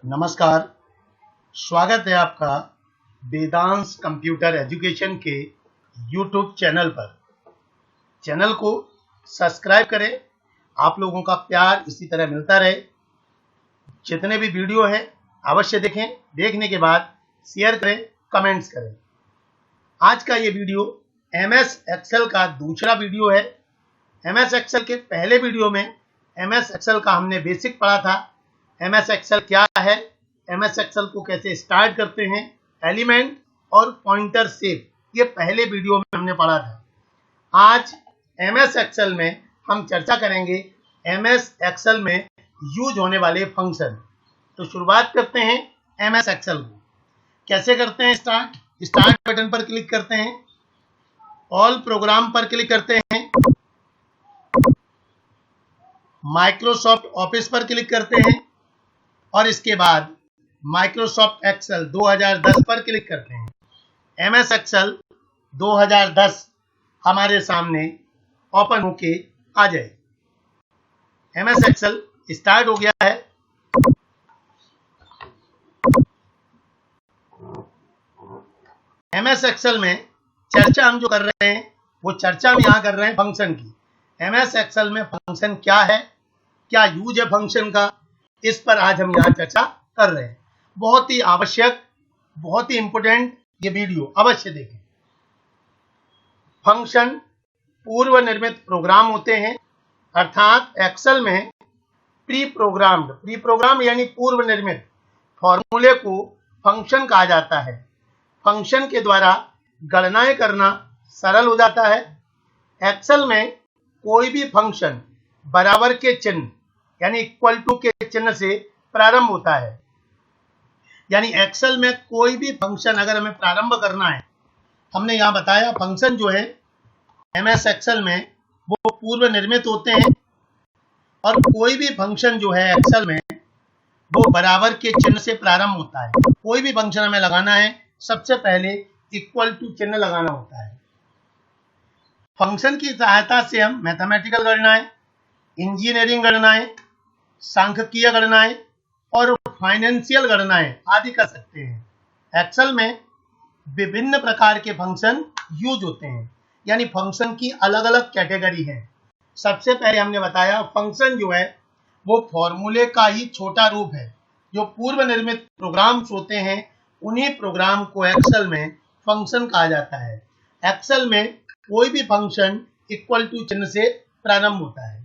नमस्कार। स्वागत है आपका वेदांश कंप्यूटर एजुकेशन के यूट्यूब चैनल पर। चैनल को सब्सक्राइब करें। आप लोगों का प्यार इसी तरह मिलता रहे। जितने भी वीडियो हैं अवश्य देखें, देखने के बाद शेयर करें, कमेंट्स करें। आज का ये वीडियो MS एक्सेल का दूसरा वीडियो है। MS एक्सेल के पहले वीडियो में MS एक्सेल का हमने बेसिक पढ़ा था। MS एक्सेल क्या है, MS एक्सेल को कैसे स्टार्ट करते हैं, एलिमेंट और पॉइंटर सेव, ये पहले वीडियो में हमने पढ़ा था। आज MS एक्सेल में हम चर्चा करेंगे MS एक्सेल में यूज होने वाले फंक्शन। तो शुरुआत करते हैं MS एक्सेल को। कैसे करते हैं स्टार्ट बटन पर क्लिक करते हैं, ऑल प्रोग्राम पर क्लिक करते हैं, माइक्रोसॉफ्ट ऑफिस पर क्लिक करते हैं और इसके बाद माइक्रोसॉफ्ट एक्सेल 2010 पर क्लिक करते हैं। MS एक्सेल 2010 हमारे सामने ओपन होके आ जाए। MS एक्सेल स्टार्ट हो गया है। MS एक्सेल में चर्चा हम जो कर रहे हैं वो चर्चा हम यहाँ कर रहे हैं फंक्शन की। MS एक्सेल में फंक्शन क्या है, क्या यूज है फंक्शन का, इस पर आज हम यहाँ चर्चा कर रहे हैं। बहुत ही आवश्यक, बहुत ही इंपोर्टेंट ये वीडियो अवश्य देखें। फंक्शन पूर्व निर्मित प्रोग्राम होते हैं, अर्थात एक्सेल में प्री प्रोग्राम यानी पूर्व निर्मित फॉर्मूले को फंक्शन कहा जाता है। फंक्शन के द्वारा गणनाएं करना सरल हो जाता है। एक्सेल में कोई भी फंक्शन बराबर के चिन्ह यानी इक्वल टू के चिन्ह से प्रारंभ होता है। यानी एक्सेल में कोई भी फंक्शन अगर हमें प्रारंभ करना है, हमने यहाँ बताया फंक्शन जो है MS एक्सेल में वो पूर्व निर्मित होते हैं और कोई भी फंक्शन जो है एक्सेल में वो बराबर के चिन्ह से प्रारंभ होता है। कोई भी फंक्शन हमें लगाना है, सबसे पहले इक्वल टू चिन्ह लगाना होता है। फंक्शन की सहायता से हम मैथमेटिकल गणनाएं, इंजीनियरिंग गणनाएं, सांख्यिकीय गणनाएं और फाइनेंशियल गणनाएं आदि कर सकते हैं। एक्सेल में विभिन्न प्रकार के फंक्शन यूज होते हैं, यानी फंक्शन की अलग अलग कैटेगरी है। सबसे पहले हमने बताया फंक्शन जो है वो फॉर्मूले का ही छोटा रूप है। जो पूर्व निर्मित प्रोग्राम्स होते हैं उन्हीं प्रोग्राम को एक्सेल में फंक्शन कहा जाता है। एक्सेल में कोई भी फंक्शन इक्वल टू चिन्ह से प्रारंभ होता है।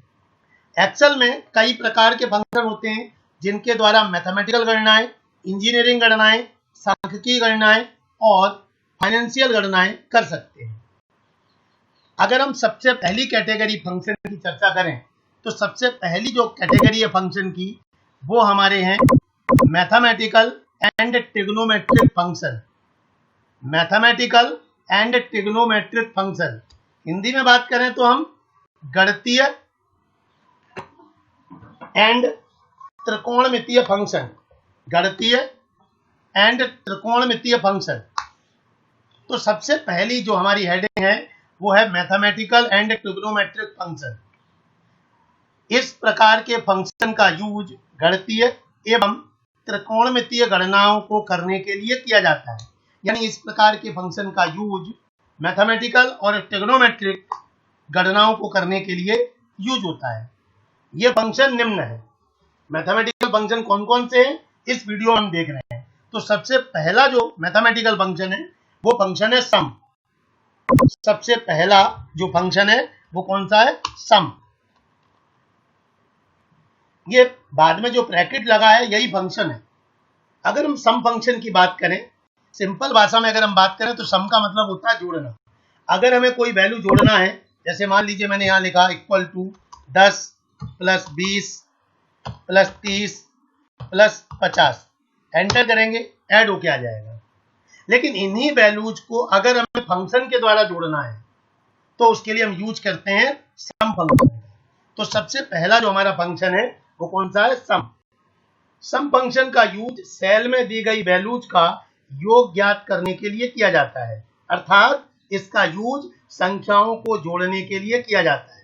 एक्सेल में कई प्रकार के फंक्शन होते हैं जिनके द्वारा मैथमेटिकल गणनाएं, इंजीनियरिंग गणनाएं, सांख्यिकीय गणनाएं और फाइनेंशियल गणनाएं कर सकते हैं। अगर हम सबसे पहली कैटेगरी फंक्शन की चर्चा करें तो सबसे पहली जो कैटेगरी है फंक्शन की वो हमारे हैं mathematical and trigonometric function. Mathematical and trigonometric function, Hindi में बात करें तो हम गणितीय एंड त्रिकोणमितीय फंक्शन, गणितीय एंड त्रिकोणमितीय फंक्शन। तो सबसे पहली जो हमारी हेडिंग है वो है मैथमेटिकल एंड ट्रिग्नोमेट्रिक फंक्शन। इस प्रकार के फंक्शन का यूज गणितीय एवं त्रिकोणमितीय गणनाओं को करने के लिए किया जाता है। यानी इस प्रकार के फंक्शन का यूज मैथमेटिकल और ट्रिग्नोमेट्रिक गणनाओं को करने के लिए यूज होता है। ये फंक्शन निम्न है। मैथमेटिकल फंक्शन कौन कौन से हैं इस वीडियो में हम देख रहे हैं। तो सबसे पहला जो मैथमेटिकल फंक्शन है वो फंक्शन है सम। सबसे पहला जो फंक्शन है वो कौन सा है, सम। ये बाद में जो ब्रैकेट लगा है यही फंक्शन है। अगर हम सम फंक्शन की बात करें, सिंपल भाषा में अगर हम बात करें तो सम का मतलब होता है जोड़ना। अगर हमें कोई वैल्यू जोड़ना है, जैसे मान लीजिए मैंने यहाँ लिखा equal to 10 plus 20 plus 30 plus 50, enter करेंगे, ऐड होके आ जाएगा। लेकिन इन्हीं वैल्यूज को अगर हमें फंक्शन के द्वारा जोड़ना है तो उसके लिए हम यूज करते हैं सम फंक्शन। तो सबसे पहला जो हमारा फंक्शन है वो कौन सा है, सम। सम फंक्शन का यूज सेल में दी गई वैल्यूज का योग ज्ञात करने के लिए किया जाता है, अर्थात इसका यूज संख्याओं को जोड़ने के लिए किया जाता है।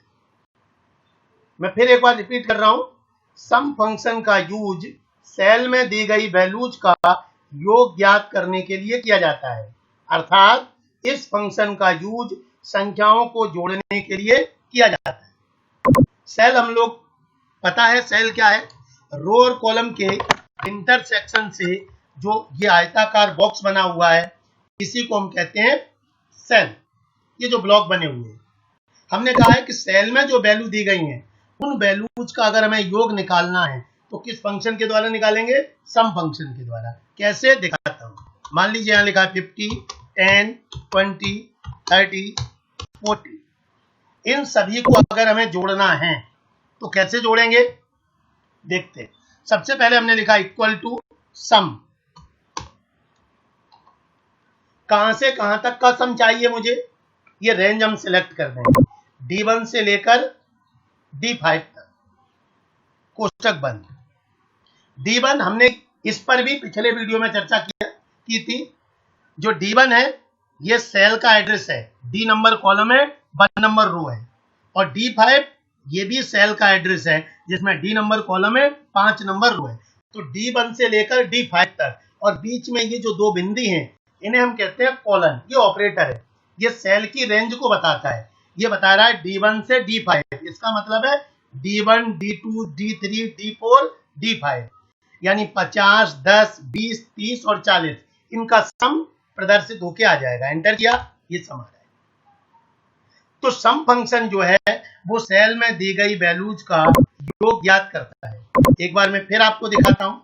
मैं फिर एक बार रिपीट कर रहा हूं, सम फंक्शन का यूज सेल में दी गई वैल्यूज का योग ज्ञात करने के लिए किया जाता है। अर्थात इस फंक्शन का यूज संख्याओं को जोड़ने के लिए किया जाता है। सेल हम लोग पता है सेल क्या है, रो और कॉलम के इंटरसेक्शन से जो ये आयताकार बॉक्स बना हुआ है इसी को हम कहते हैं सेल। ये जो ब्लॉक बने हुए हैं, हमने कहा है कि सेल में जो वैल्यू दी गई हैं उन वैल्यूज का अगर हमें योग निकालना है तो किस फंक्शन के द्वारा निकालेंगे, सम फंक्शन के द्वारा। कैसे दिखाता हूं, मान लीजिए यहां लिखा है 50, 10, 20, 30, 40, इन सभी को अगर हमें जोड़ना है तो कैसे जोड़ेंगे देखते हैं। सबसे पहले हमने लिखा इक्वल टू सम, कहां से कहां तक का सम चाहिए मुझे, ये रेंज हम सिलेक्ट कर देंगे D1 से लेकर D5 तक, कोष्टक बंद। D1 हमने इस पर भी पिछले वीडियो में चर्चा की थी। जो D1 है ये सेल का एड्रेस है, D नंबर कॉलम है, 1 नंबर रो है, और D5 ये भी सेल का एड्रेस है जिसमें D नंबर कॉलम है, 5 नंबर रो है। तो D1 से लेकर D5 तक और बीच में ये जो दो बिंदी हैं इन्हें हम कहते हैं कॉलन। ये ऑपरेटर है, ये सेल की रेंज को बताता है। ये बता रहा है D1 से D5, इसका मतलब है D1, D2, D3, D4, D5, यानी 50, 10, 20, 30 और 40 इनका सम प्रदर्शित होके आ जाएगा। एंटर किया, ये सम आ रहा है। तो सम फंक्शन जो है वो सेल में दी गई वैल्यूज का योग ज्ञात करता है। एक बार मैं फिर आपको दिखाता हूं।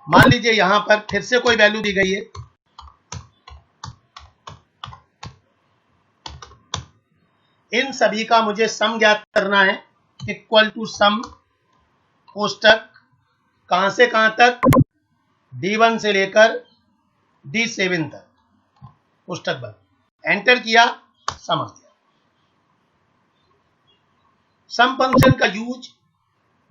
मान लीजिए यहां पर फिर से कोई वैल्यू दी गई है, इन सभी का मुझे सम ज्ञात करना है। इक्वल टू सम कोष्टक, कहां से कहां तक, D1 से लेकर D7 तक, कोष्टक बंद। एंटर किया, सम आ गया। सम फंक्शन का यूज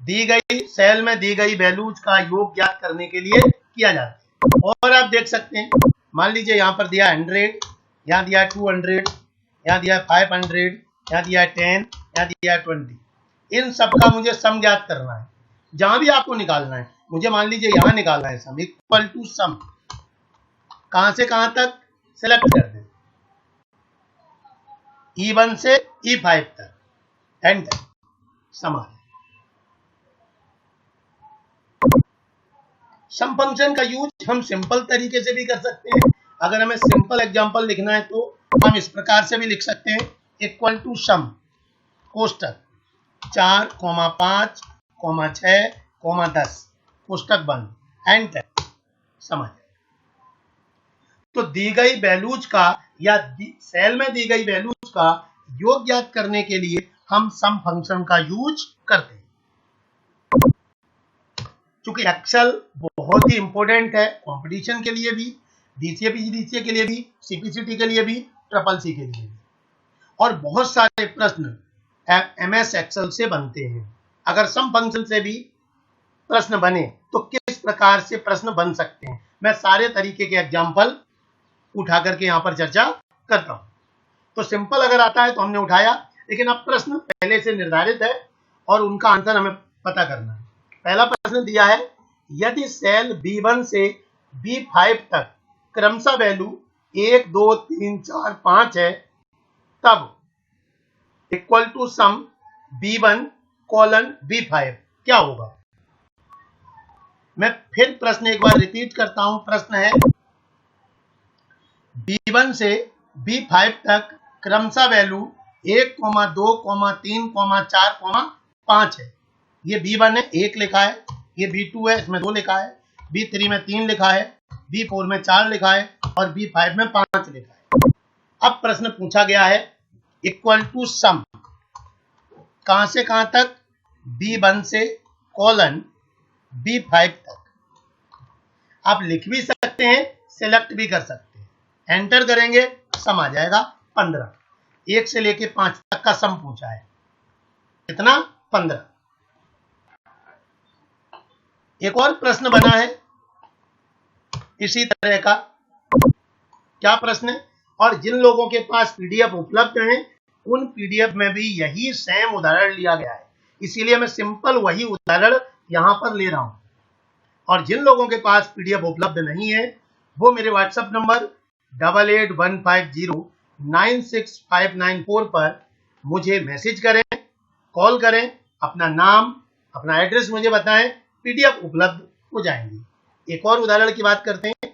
दी गई सेल में दी गई वैल्यूज का योग ज्ञात करने के लिए किया जाता है। और आप देख सकते हैं, मान लीजिए यहां पर दिया 100, यहां दिया 200, यहां दिया 500, यहां दिया 10, यहां दिया 20, इन सब का मुझे सम ज्ञात करना है। जहां भी आपको निकालना है, मुझे मान लीजिए यहां निकालना है सम। इक्वल टू सम, कहां से कहां तक सिलेक्ट कर दें, E1 से E5 तक, एंटर, सम आ गया। सम फंक्शन का यूज हम सिंपल तरीके से भी कर सकते हैं। अगर हमें सिंपल एग्जांपल लिखना है तो हम इस प्रकार से भी लिख सकते हैं। इक्वल टू सम कोष्टक 4, 5, 6, 10, कोष्टक बंद, एंटर, समझ। तो दी गई वैल्यूज का या सेल में दी गई वैल्यूज का योग ज्ञात करने के लिए हम सम फंक्शन का यूज करते हैं। क्योंकि एक्सेल बहुत ही इंपॉर्टेंट है कंपटीशन के लिए भी, DCA PGDCA के लिए भी, CPCT के लिए भी, CCC के लिए भी, और बहुत सारे प्रश्न MS एक्सेल से बनते हैं। अगर सम फंक्शन से भी प्रश्न बने तो किस प्रकार से प्रश्न बन सकते हैं, मैं सारे तरीके के एग्जाम्पल उठा करके यहाँ पर चर्चा करता हूँ। तो सिंपल अगर आता है तो हमने उठाया, लेकिन अब प्रश्न पहले से निर्धारित है और उनका आंसर हमें पता करना है। पहला प्रश्न दिया है, यदि सेल B1 से B5 तक क्रमशः वैल्यू 1, 2, 3, 4, 5 है, तब equal to some B1 colon B5 क्या होगा। मैं फिर प्रश्न एक बार रिपीट करता हूं। प्रश्न है B1 से B5 तक क्रमशः वैल्यू 1, 2, 3, 4, 5 है। ये B1 है, 1 लिखा है, ये B2 है, इसमें 2 लिखा है, B3 में 3 लिखा है, B4 में 4 लिखा है और B5 में 5 लिखा है। अब प्रश्न पूछा गया है इक्वल टू सम, कहां से कहां तक, B1 से कॉलन B5 तक। आप लिख भी सकते हैं, सिलेक्ट भी कर सकते हैं। एंटर करेंगे, सम आ जाएगा 15। 1 से लेके 5 तक का सम पूछा है, कितना, 15। एक और प्रश्न बना है इसी तरह का। क्या प्रश्न है, और जिन लोगों के पास PDF उपलब्ध है उन PDF में भी यही सेम उदाहरण लिया गया है, इसीलिए मैं सिंपल वही उदाहरण यहां पर ले रहा हूं। और जिन लोगों के पास पीडीएफ उपलब्ध नहीं है वो मेरे व्हाट्सएप नंबर 8815096594 पर मुझे मैसेज करें, कॉल करें, अपना नाम, अपना एड्रेस मुझे बताएं, पीडीएफ उपलब्ध हो जाएंगी। एक और उदाहरण की बात करते हैं।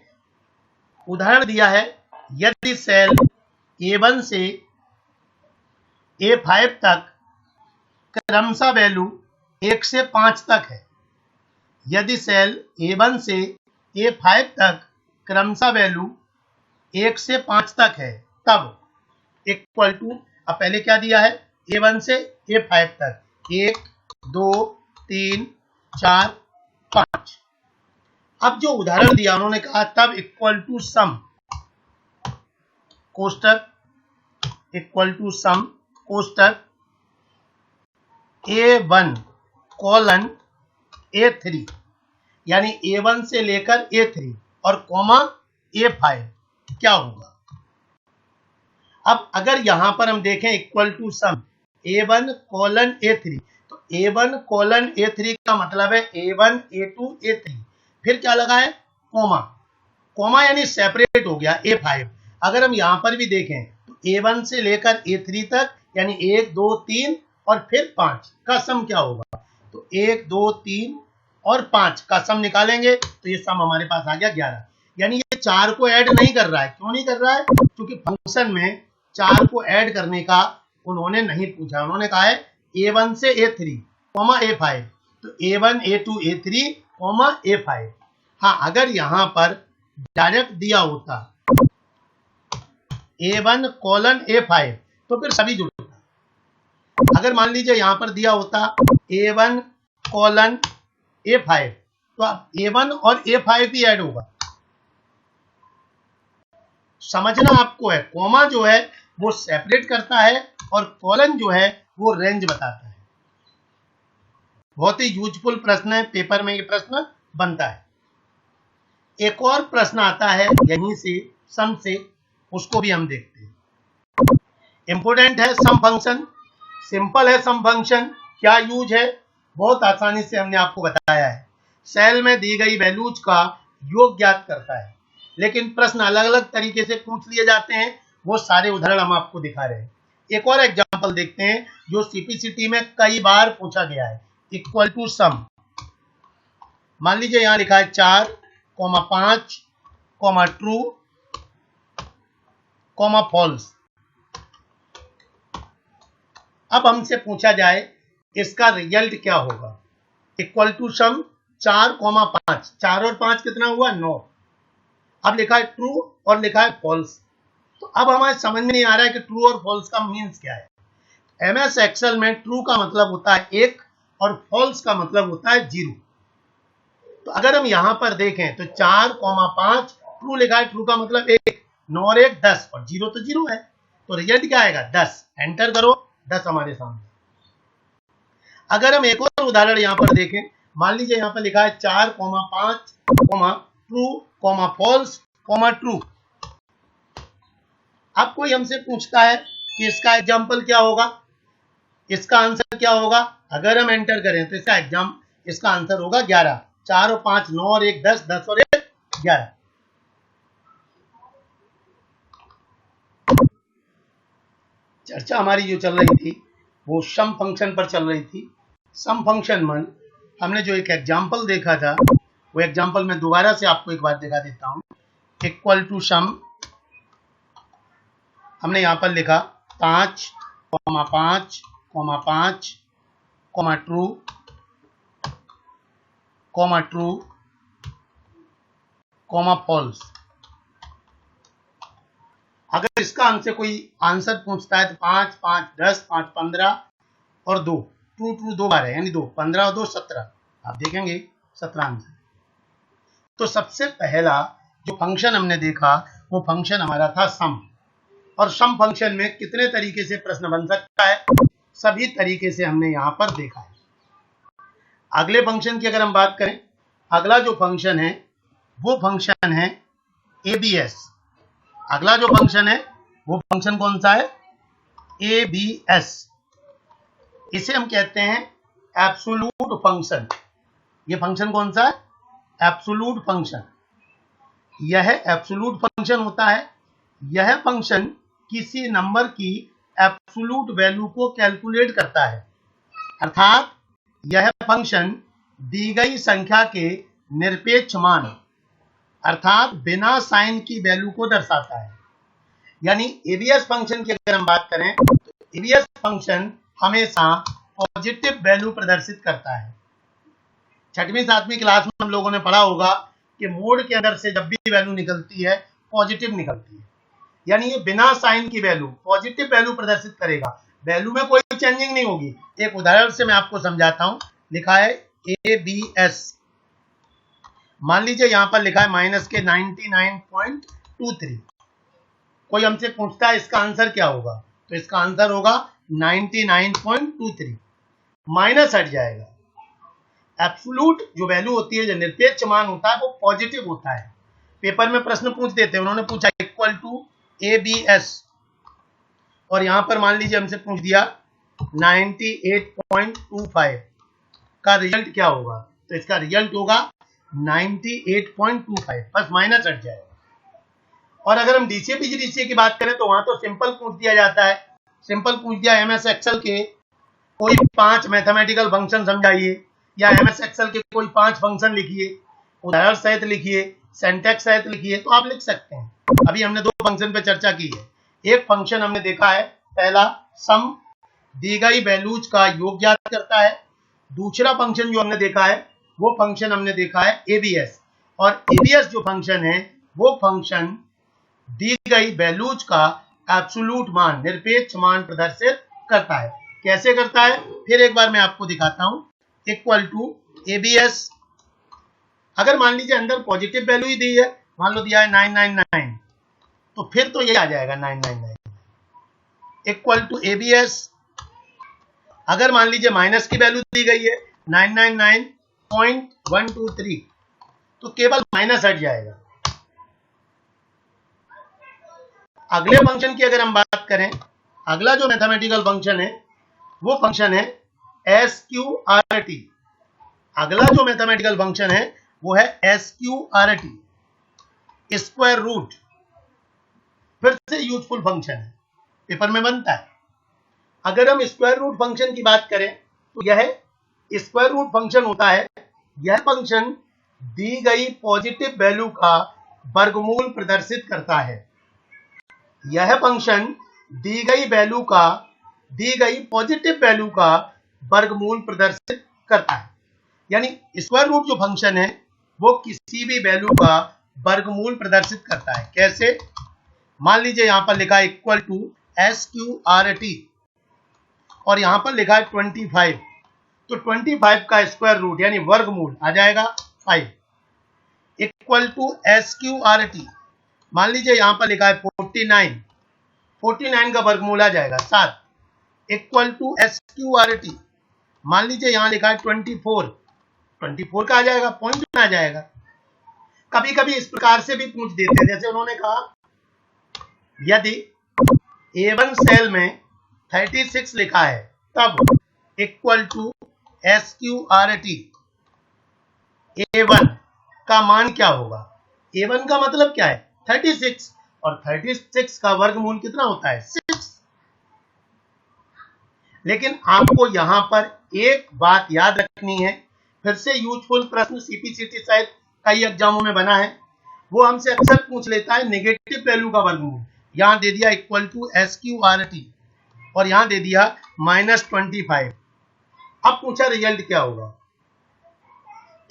उदाहरण दिया है, यदि सेल A1 से A5 तक क्रमशः वैल्यू 1 से 5 तक है, यदि सेल A1 से A5 तक क्रमशः वैल्यू 1 से 5 तक है, तब इक्वल टू, अब पहले क्या दिया है, A1 से A5 तक 1 2 3 4 5। अब जो उदाहरण दिया उन्होंने कहा तब इक्वल टू सम, कोष्टक इक्वल टू सम, कोष्टक A1 कॉलन A3, यानी A1 से लेकर A3 और कॉमा A5 क्या होगा। अब अगर यहां पर हम देखें equal to some A1 colon A3, तो A1 कॉलन A3 का मतलब है A1 A2 A3, फिर क्या लगा है, कोमा, कोमा यानी सेपरेट हो गया A5। अगर हम यहां पर भी देखें तो A1 से लेकर A3 तक यानी 1 2 3 और फिर 5 का सम क्या होगा, तो 1 2 3 और 5 का सम निकालेंगे तो ये सम हमारे पास आ गया 11। यानी ये 4 को ऐड नहीं कर रहा है। क्यों नहीं कर रहा है, क्योंकि फंक्शन में 4 को ऐड करने का उन्होंने नहीं पूछा। उन्होंने कहा है A1 से A3 कॉमा A5, तो A1 A2 A3 comma A5। हाँ, अगर यहां पर डायरेक्ट दिया होता A1 कॉलन A5 तो फिर सभी जुड़ता। अगर मान लीजिए यहां पर दिया होता A1 कॉलन A5 तो अब A1 और A5 भी ऐड होगा। समझना आपको है, कॉमा जो है वो सेपरेट करता है और कॉलन जो है वो रेंज बताता है। बहुत ही यूजफुल प्रश्न है, पेपर में ये प्रश्न बनता है। एक और प्रश्न आता है यहीं से, सम से, उसको भी हम देखते हैं। इंपोर्टेंट है सम फंक्शन, सिंपल है सम फंक्शन। क्या यूज है, बहुत आसानी से हमने आपको बताया है। सेल में दी गई वैल्यूज का योग ज्ञात करता है, लेकिन प्रश्न अलग अलग तरीके से पूछ लिए जाते हैं, वो सारे उदाहरण हम आपको दिखा रहे हैं। एक और एग्जांपल देखते हैं जो सीपीसीटी में कई बार पूछा गया है। इक्वल टू सम, मान लीजिए यहां लिखा है 4, 5, ट्रू, फॉल्स। अब हमसे पूछा जाए इसका रिजल्ट क्या होगा। इक्वल टू सम 4, 5, 4 और 5 कितना हुआ, 9। अब लिखा है ट्रू और लिखा है फॉल्स। तो अब हमारे समझ में नहीं आ रहा है कि ट्रू और फॉल्स का मीन्स क्या है। एमएस एक्सेल में ट्रू का मतलब होता है 1 और फॉल्स का मतलब होता है 0। तो अगर हम यहां पर देखें तो 4, 5 ट्रू लिखा है, ट्रू का मतलब 1, 9 और 1 10 और 0 तो 0 है, तो रिजल्ट क्या आएगा 10। एंटर करो, 10 हमारे सामने। अगर हम एक और उदाहरण यहां पर देखें, मान लीजिए यहां पर लिखा है 4, 5, ट्रू, फॉल्स, ट्रू। अब कोई हमसे पूछता है कि इसका एग्जाम्पल क्या होगा, इसका आंसर क्या होगा। अगर हम एंटर करें तो इसका आंसर होगा 11। 4 और 5 9 और 1 10, 10 और 1 11। चर्चा हमारी जो चल रही थी वो सम फंक्शन पर चल रही थी। सम फंक्शन में हमने जो एक एग्जाम्पल देखा था, वो एग्जाम्पल मैं दोबारा से आपको एक बार दिखा देता हूं। इक्वल टू सम, हमने यहां पर लिखा 5, 5, 5, ट्रू, फॉल्स। अगर इसका हमसे कोई आंसर पूछता है तो 5, 5, 10, 5, 15 और 2, ट्रू 2 बार है, यानी 2, 15 और 2 17। आप देखेंगे 17 आंसर। तो सबसे पहला जो फंक्शन हमने देखा वो फंक्शन हमारा था सम। और सम फंक्शन में कितने तरीके से प्रश्न बन सकता है, सभी तरीके से हमने यहां पर देखा है। अगले फंक्शन की अगर हम बात करें, अगला जो फंक्शन है वो फंक्शन है एबीएस। अगला जो फंक्शन है वो फंक्शन कौन सा है, एबीएस। इसे हम कहते हैं एब्सोल्यूट फंक्शन। ये फंक्शन कौन सा है? Absolute function. यह एब्सोल्यूट फंक्शन होता है। यह फंक्शन किसी नंबर की एब्सोल्यूट वैल्यू को कैलकुलेट करता है, अर्थात यह फंक्शन दी गई संख्या के निरपेक्ष मान अर्थात बिना साइन की वैल्यू को दर्शाता है। यानी एबीएस फंक्शन की अगर हम बात करें तो एबीएस फंक्शन हमेशा पॉजिटिव वैल्यू प्रदर्शित करता है। छठवीं सातवीं क्लास में हम लोगों ने पढ़ा होगा कि मोड के अंदर से जब भी वैल्यू निकलती है पॉजिटिव निकलती है, यानी ये बिना साइन की वैल्यू पॉजिटिव वैल्यू प्रदर्शित करेगा, वैल्यू में कोई चेंजिंग नहीं होगी। एक उदाहरण से मैं आपको समझाता हूं। लिखा है ABS, मान लीजिए यहां पर लिखा है माइनस के 99.23। कोई हमसे पूछता है इसका आंसर क्या होगा, तो इसका आंसर होगा 99.23, माइनस हट जाएगा। एब्सोल्यूट जो वैल्यू होती है, जो निरपेक्ष मान होता है, वो पॉजिटिव होता है। पेपर में प्रश्न पूछ देते हैं, उन्होंने पूछा इक्वल टू ABS और यहां पर मान लीजिए हमसे पूछ दिया 98.25 का रिजल्ट क्या होगा, तो इसका रिजल्ट होगा 98.25, बस माइनस हट जाएगा। और अगर हम डीसीए पीजीडीसीए की बात करें तो वहां तो सिंपल पूछ दिया जाता है। सिंपल पूछ दिया एमएस एक्सेल के कोई 5 मैथमेटिकल फंक्शन समझाइए, या एमएस एक्सेल के कोई 5 फंक्शन लिखिए, उदाहरण सहित लिखिए, सिंटैक्स सहित लिखिए, तो आप लिख सकते हैं। अभी हमने 2 फंक्शन पे चर्चा की है। एक फंक्शन हमने देखा है, पहला सम, दी गई वैल्यूज का योग ज्ञात करता है। दूसरा फंक्शन जो हमने देखा है वो फंक्शन हमने देखा है एबीएस, और एबीएस जो फंक्शन है वो फंक्शन दी गई वैल्यूज का एब्सोल्यूट मान, निरपेक्ष मान प्रदर्शित करता है। कैसे करता है फिर एक बार मैं आपको दिखाता हूं। इक्वल टू एबीएस, अगर मान लीजिए अंदर पॉजिटिव वैल्यू ही दी है, मान लो दिया है 999, तो फिर तो ये आ जाएगा 999। इक्वल टू एबीएस, अगर मान लीजिए माइनस की वैल्यू दी गई है 999.123, तो केवल माइनस हट जाएगा। अगले फंक्शन की अगर हम बात करें, अगला जो मैथमेटिकल फंक्शन है वो फंक्शन है SQRT। अगला जो मैथमेटिकल फंक्शन है वो है SQRT, स्क्वायर रूट। फिर से यूजफुल फंक्शन है, पेपर में बनता है। अगर हम स्क्वायर रूट फंक्शन की बात करें तो यह स्क्वायर रूट फंक्शन होता है, यह फंक्शन दी गई पॉजिटिव वैल्यू का वर्गमूल प्रदर्शित करता है। यह फंक्शन दी गई वैल्यू का, दी गई पॉजिटिव वैल्यू का वर्गमूल प्रदर्शित करता है। यानी स्क्वायर रूट जो फंक्शन है वो किसी भी वैल्यू का वर्गमूल प्रदर्शित करता है। कैसे? मान लीजिए यहां पर लिखा है इक्वल टू SQRT और यहां पर लिखा है 25, तो 25 का स्क्वायर रूट यानी वर्गमूल आ जाएगा 5। इक्वल टू SQRT, मान लीजिए यहां पर लिखा है 49, 49 का वर्गमूल आ जाएगा 7। इक्वल टू SQRT, मान लीजिए यहां लिखा है 24, 24 का आ जाएगा, पॉइंट में आ जाएगा। कभी कभी इस प्रकार से भी पूछ देते हैं, जैसे उन्होंने कहा यदि A1 सेल में 36 लिखा है तब इक्वल टू SQRT A1 का मान क्या होगा। A1 का मतलब क्या है 36, और 36 का वर्गमूल कितना होता है 6। लेकिन आपको यहां पर एक बात याद रखनी है, फिर से यूजफुल प्रश्न सीपीसीटी सहित कई एग्जामों में बना है, वो हमसे अक्सर पूछ लेता है नेगेटिव वैल्यू का वर्गमूल। यहां दे दिया इक्वल टू SQRT और यहां दे दिया -25। अब पूछा रिजल्ट क्या होगा,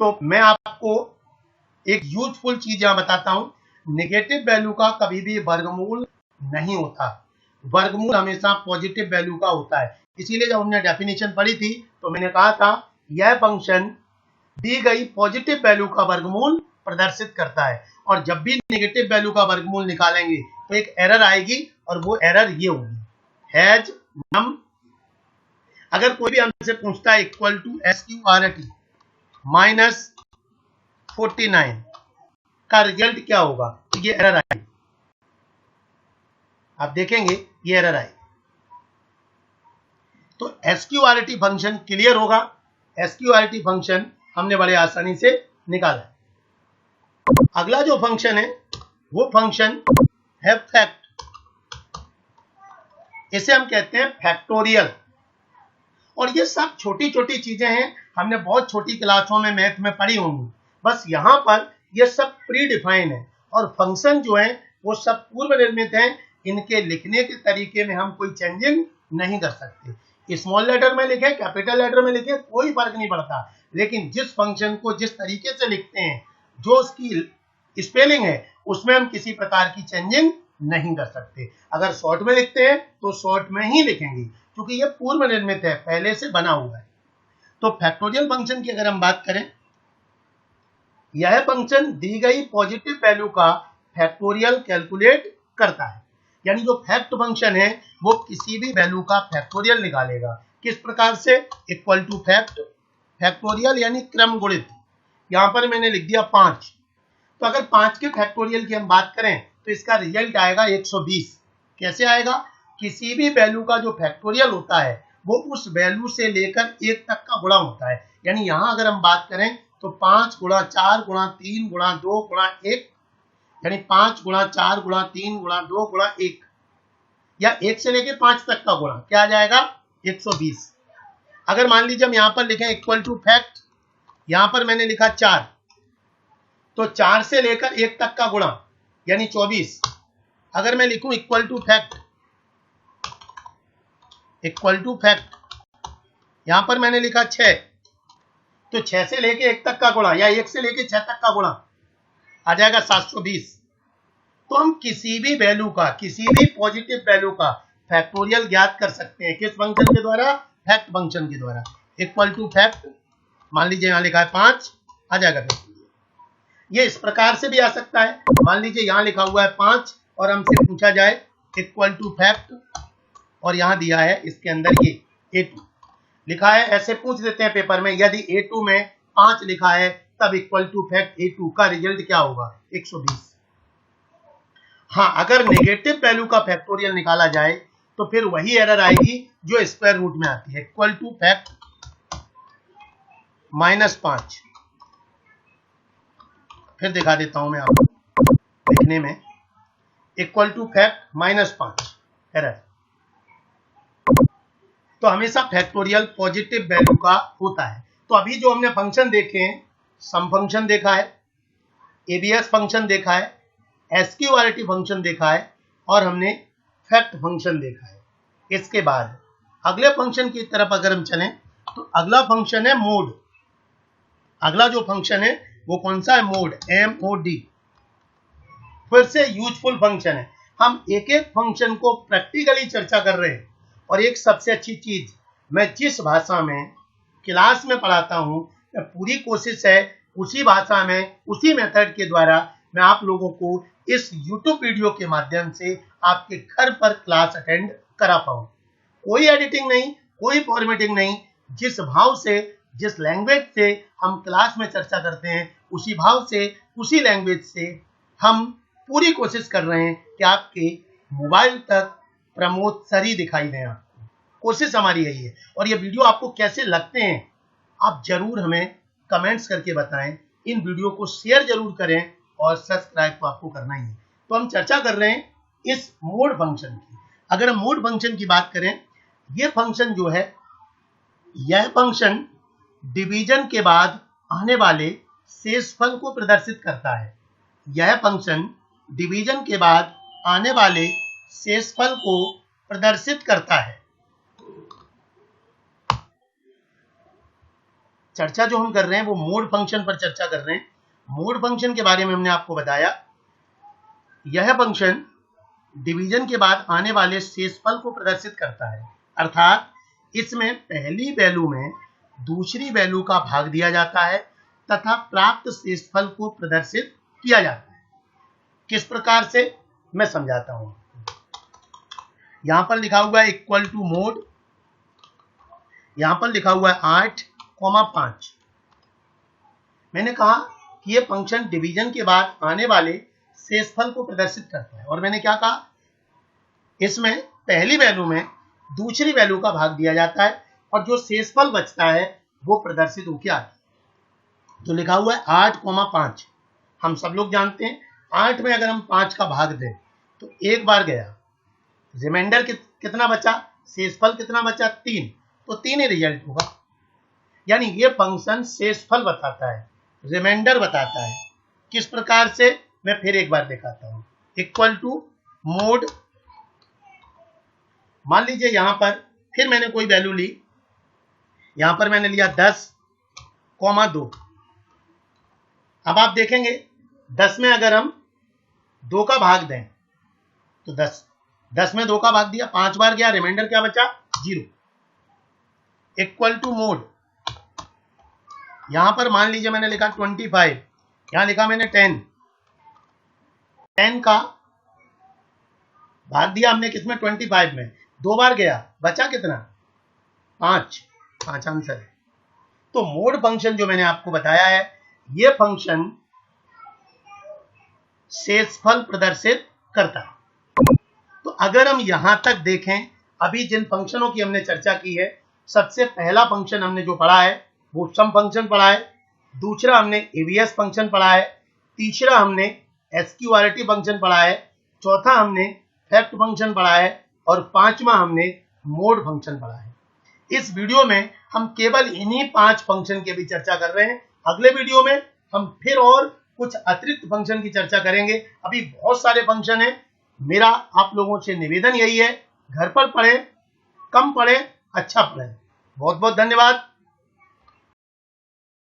तो मैं आपको एक यूजफुल चीज यहां बताता हूं। नेगेटिव वैल्यू का कभी भी वर्गमूल नहीं होता, वर्गमूल हमेशा पॉजिटिव वैल्यू का होता है। इसीलिए जब हमने डेफिनेशन पढ़ी थी तो मैंने कहा था यह फंक्शन दी गई पॉजिटिव वैल्यू का वर्गमूल प्रदर्शित करता है, और जब भी नेगेटिव वैल्यू का वर्गमूल निकालेंगे तो एक एरर आएगी, और वो एरर ये होगी हैज नम। अगर कोई भी हमसे पूछता है इक्वल टू SQRT -49 का रिजल्ट क्या होगा, तो ये एरर आएगी। आप देखेंगे ये एरर आएगी। तो SQRT फंक्शन क्लियर होगा। SQRT फंक्शन हमने बड़े आसानी से निकाला। अगला जो फंक्शन है वो फंक्शन है फैक्ट। इसे हम कहते हैं फैक्टोरियल। और ये सब छोटी छोटी चीजें हैं, हमने बहुत छोटी क्लासों में मैथ में पढ़ी होंगी। बस यहाँ पर ये सब प्री डिफाइन है और फंक्शन जो है वो सब पूर्व निर्मित हैं। इनके लिखने के तरीके में हम कोई चेंजिंग नहीं कर सकते। स्मॉल लेटर में लिखे, कैपिटल लेटर में लिखे, कोई फर्क नहीं पड़ता, लेकिन जिस फंक्शन को जिस तरीके से लिखते हैं, जो उसकी स्पेलिंग है, उसमें हम किसी प्रकार की चेंजिंग नहीं कर सकते। अगर शॉर्ट में लिखते हैं तो शॉर्ट में ही लिखेंगे, क्योंकि ये पूर्व निर्मित है, पहले से बना हुआ है। तो फैक्टोरियल फंक्शन की अगर हम बात करें, यह फंक्शन दी गई पॉजिटिव वैल्यू का फैक्टोरियल कैलकुलेट करता है। यानी जो फैक्ट फंक्शन है वो किसी भी वैल्यू का फैक्टोरियल निकालेगा। किस प्रकार से? इक्वल टू फैक्ट, फैक्टोरियल यानी क्रम गुणित। यहां पर मैंने लिख दिया 5, तो अगर 5 के फैक्टोरियल की हम बात करें तो इसका रिजल्ट आएगा 120। कैसे आएगा? किसी भी वैल्यू का जो फैक्टोरियल होता है वो उस वैल्यू से लेकर 1 तक का गुणा होता है। यानी यहां अगर हम बात करें तो 5 गुणा 4 गुणा 3 गुणा 2 गुणा 1, यानी 5 गुणा 4 गुणा 3 गुणा 2 गुणा 1, या 1 से लेके 5 तक का गुणा, क्या आ जाएगा? 120। अगर मान लीजिए हम यहां पर लिखें इक्वल टू फैक्ट, यहां पर मैंने लिखा 4, तो 4 से लेकर 1 तक का गुणा यानी 24। अगर मैं लिखूं equal to fact, equal to fact, यहां पर मैंने लिखा 6, तो 6 से लेके 1 तक का गुणा या 1 से लेके 6 तक का गुणा आ जाएगा 720। तो हम किसी भी वैल्यू का, किसी भी पॉजिटिव वैल्यू का फैक्टोरियल ज्ञात कर सकते हैं। किस फंक्शन के द्वारा? फैक्ट फंक्शन के द्वारा। इक्वल टू फैक्ट, मान लीजिए यहां लिखा है 5, आ जाएगा फैक्टोरियल। ये इस प्रकार से भी आ सकता है। मान लीजिए यहां लिखा हुआ है 5 और हमसे पूछा जाए इक्वल टू फैक्ट, और यहां दिया है इसके अंदर ये A2 लिखा है। ऐसे पूछ देते हैं पेपर में, यदि A2 में 5 लिखा है तब इक्वल टू फैक्ट A2 का रिजल्ट क्या होगा? 120। हाँ, अगर नेगेटिव वैल्यू का फैक्टोरियल निकाला जाए तो फिर वही एरर आएगी जो स्क्वायर रूट में आती है। इक्वल टू फैक्ट -5, फिर दिखा देता हूं मैं आपको लिखने में, इक्वल टू फैक्ट -5 एरर। तो हमेशा फैक्टोरियल पॉजिटिव वैल्यू का होता है। तो अभी जो हमने फंक्शन देखे हैं, सम फंक्शन देखा है, एबीएस फंक्शन देखा है, एसक्यूआरटी फंक्शन देखा है, और हमने फैक्ट फंक्शन देखा है। इसके बाद अगले फंक्शन की तरफ अगर हम चलें तो अगला फंक्शन है मोड। अगला जो फंक्शन है वो कौन सा है? Mode, MOD। फिर से यूजफुल फंक्शन है। हम एक एक फंक्शन को प्रैक्टिकली चर्चा कर रहे हैं। और एक सबसे अच्छी चीज, मैं जिस भाषा में क्लास में पढ़ाता हूं, पूरी कोशिश है उसी भाषा में, उसी मेथड के द्वारा मैं आप लोगों को इस YouTube वीडियो के माध्यम से आपके घर पर क्लास अटेंड करा पाऊं। कोई एडिटिंग नहीं, कोई फॉर्मेटिंग नहीं। जिस भाव से, जिस लैंग्वेज से हम क्लास में चर्चा करते हैं, उसी भाव से, उसी लैंग्वेज से हम पूरी कोशिश कर रहे हैं कि आपके मोबाइल तक प्रमोद दिखाई दें। आपको कोशिश हमारी यही है। और ये वीडियो आपको कैसे लगते हैं आप जरूर हमें कमेंट्स करके बताएं। इन वीडियो को शेयर जरूर करें और सब्सक्राइब तो आपको करना ही है। तो हम चर्चा कर रहे हैं इस मोड फंक्शन की। अगर हम मोड फंक्शन की बात करें, ये फंक्शन जो है, यह फंक्शन डिवीजन के बाद आने वाले शेषफल को प्रदर्शित करता है। यह फंक्शन डिवीजन के बाद आने वाले शेषफल को प्रदर्शित करता है। चर्चा जो हम कर रहे हैं वो मोड फंक्शन पर चर्चा कर रहे हैं। मोड फंक्शन के बारे में हमने आपको बताया, यह फंक्शन डिवीजन के बाद आने वाले शेषफल को प्रदर्शित करता है। अर्थात इसमें पहली वैल्यू में दूसरी वैल्यू का भाग दिया जाता है तथा प्राप्त शेषफल को प्रदर्शित किया जाता है। किस प्रकार से, मैं समझाता हूं। यहां पर लिखा हुआ है इक्वल टू मोड, यहां पर लिखा हुआ है 8,5। मैंने कहा कि यह फंक्शन डिवीजन के बाद आने वाले शेषफल को प्रदर्शित करता है। और मैंने क्या कहा, इसमें पहली वैल्यू में दूसरी वैल्यू का भाग दिया जाता है और जो शेषफल बचता है वो प्रदर्शित होकर आता है। तो लिखा हुआ है 8,5। हम सब लोग जानते हैं 8 में अगर हम 5 का भाग दें तो एक बार गया, रिमाइंडर कितना बचा, शेषफल कितना बचा, 3, तो 3 ही रिजल्ट होगा। यानी ये फंक्शन शेषफल बताता है, रिमाइंडर बताता है। किस प्रकार से, मैं फिर एक बार दिखाता हूं। इक्वल टू मोड, मान लीजिए यहां पर फिर मैंने कोई वैल्यू ली, यहां पर मैंने लिया 10,2। अब आप देखेंगे 10 में अगर हम 2 का भाग दें तो 10 में 2 का भाग दिया, 5 बार गया, रिमाइंडर क्या बचा, 0। इक्वल टू मोड, यहां पर मान लीजिए मैंने लिखा 25, यहां लिखा मैंने 10 का भाग दिया हमने किसमें, 25 में, 2 बार गया, बचा कितना, 5 आंसर है। तो मोड फंक्शन जो मैंने आपको बताया है, यह फंक्शन शेषफल प्रदर्शित करता है। तो अगर हम यहां तक देखें, अभी जिन फंक्शनों की हमने चर्चा की है, सबसे पहला फंक्शन हमने जो पढ़ा है वो सम फंक्शन पढ़ा है, दूसरा हमने एवीएस फंक्शन पढ़ा है, तीसरा हमने एसक्यूआरटी फंक्शन पढ़ा है, चौथा हमने फैक्ट फंक्शन पढ़ा है और पांचवा हमने मोड फंक्शन पढ़ा है। इस वीडियो में हम केवल इन्हीं 5 फंक्शन की भी चर्चा कर रहे हैं। अगले वीडियो में हम फिर और कुछ अतिरिक्त फंक्शन की चर्चा करेंगे। अभी बहुत सारे फंक्शन हैं। मेरा आप लोगों से निवेदन यही है, घर पर पढ़ें, कम पढ़ें, अच्छा पढ़ें। बहुत बहुत धन्यवाद।